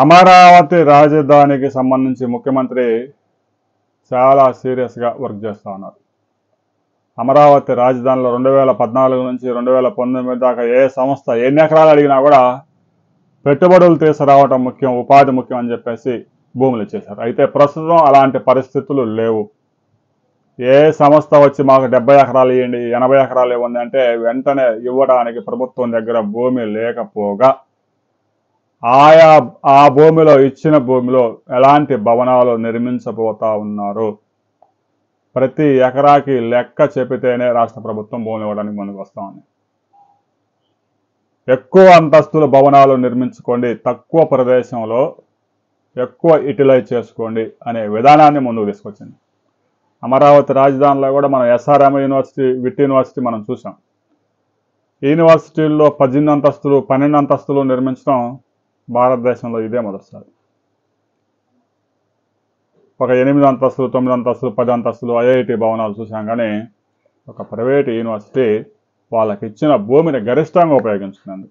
అమరావతి రాజధానికి సంబంధించి ముఖ్యమంత్రి చాలా సీరియస్గా వర్క్ చేస్తూ ఉన్నారు. అమరావతి రాజధానిలో 2014 నుంచి 2019 దాకా ఏ సంస్థ ఎన్ని ఎకరాలు అడిగినా కూడా పెట్టుబడులు తీసుకురావటం ముఖ్యం, ఉపాధి ముఖ్యం అని చెప్పేసి భూములు ఇచ్చేశారు. అయితే ప్రస్తుతం అలాంటి పరిస్థితులు లేవు. ఏ సంస్థ వచ్చి మాకు 70 ఎకరాలు ఇవ్వండి, 80 ఎకరాలు ఇవ్వండి అంటే వెంటనే ఇవ్వడానికి ప్రభుత్వం దగ్గర భూమి లేకపోగా ఆ భూమిలో ఇచ్చిన భూమిలో ఎలాంటి భవనాలు నిర్మించబోతా ఉన్నారు. ప్రతి ఎకరాకి లెక్క చెబితేనే రాష్ట్ర ప్రభుత్వం భూములు ఇవ్వడానికి ముందుకు వస్తూ ఉంది. ఎక్కువ అంతస్తుల భవనాలు నిర్మించుకోండి, తక్కువ ప్రదేశంలో ఎక్కువ యూటిలైజ్ చేసుకోండి అనే విధానాన్ని ముందుకు తీసుకొచ్చింది. అమరావతి రాజధానిలో కూడా మనం ఎస్ఆర్ఎం యూనివర్సిటీ, విట్ యూనివర్సిటీ మనం చూసాం. ఈ యూనివర్సిటీల్లో 18 అంతస్తులు 12 అంతస్తులు నిర్మించడం భారతదేశంలో ఇదే మొదటిసారి. ఒక 8 అంతస్తులు 9 అంతస్తులు 10 అంతస్తులు ఐఐటి భవనాలు చూసాం, కానీ ఒక ప్రైవేట్ యూనివర్సిటీ వాళ్ళకి ఇచ్చిన భూమిని గరిష్టంగా ఉపయోగించుకున్నది.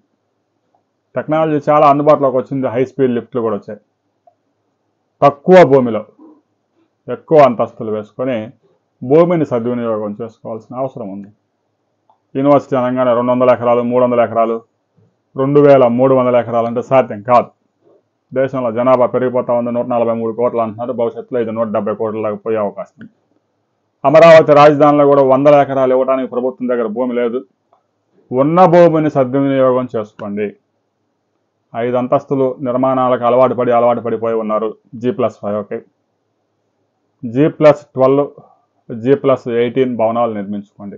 టెక్నాలజీ చాలా అందుబాటులోకి వచ్చింది, హై స్పీడ్ లిఫ్ట్లు కూడా వచ్చాయి. తక్కువ భూమిలో ఎక్కువ అంతస్తులు వేసుకొని భూమిని సద్వినియోగం చేసుకోవాల్సిన అవసరం ఉంది. యూనివర్సిటీ అనగానే 200 ఎకరాలు 300 ఎకరాలు 2300 ఎకరాలు అంటే సాధ్యం కాదు. దేశంలో జనాభా పెరిగిపోతా ఉంది, 143 కోట్లు అంటున్నారు. భవిష్యత్తులో ఇది 170 కోట్ల దాకా పోయే అవకాశం ఉంది. అమరావతి రాజధానిలో కూడా 100 ఎకరాలు ఇవ్వడానికి ప్రభుత్వం దగ్గర భూమి లేదు. ఉన్న భూమిని సద్వినియోగం చేసుకోండి. 5 అంతస్తులు నిర్మాణాలకు అలవాటు పడిపోయి ఉన్నారు. G+5 G+12 G+18 భవనాలు నిర్మించుకోండి.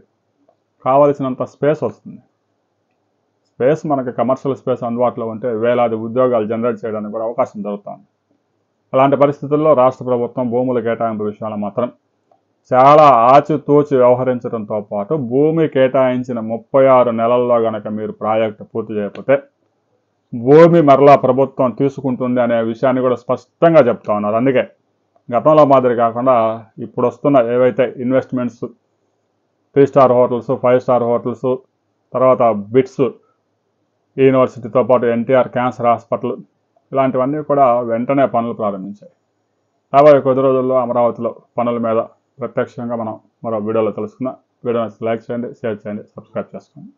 కావలసినంత స్పేస్ వస్తుంది. స్పేస్ మనకి కమర్షియల్ స్పేస్ అందుబాటులో ఉంటే వేలాది ఉద్యోగాలు జనరేట్ చేయడానికి కూడా అవకాశం దొరుకుతుంది. అలాంటి పరిస్థితుల్లో రాష్ట్ర ప్రభుత్వం భూముల కేటాయింపు విషయాలు మాత్రం చాలా ఆచితూచి వ్యవహరించడంతో పాటు భూమి కేటాయించిన 36 నెలల్లో కనుక మీరు ప్రాజెక్టు పూర్తి చేయకపోతే భూమి మరలా ప్రభుత్వం తీసుకుంటుంది అనే విషయాన్ని కూడా స్పష్టంగా చెప్తా ఉన్నారు. అందుకే గతంలో మాదిరి కాకుండా ఇప్పుడు వస్తున్న ఏవైతే investments 3 star hotels 5 star hotels, తర్వాత బిట్స్ యూనివర్సిటీతో పాటు ఎన్టీఆర్ క్యాన్సర్ హాస్పిటల్, ఇలాంటివన్నీ కూడా వెంటనే పనులు ప్రారంభించాయి. రాబోయే కొద్ది రోజుల్లో అమరావతిలో పనుల మీద ప్రత్యక్షంగా మనం మరో వీడియోలో తెలుసుకుందాం. వీడియోని లైక్ చేయండి, షేర్ చేయండి, సబ్స్క్రైబ్ చేసుకోండి.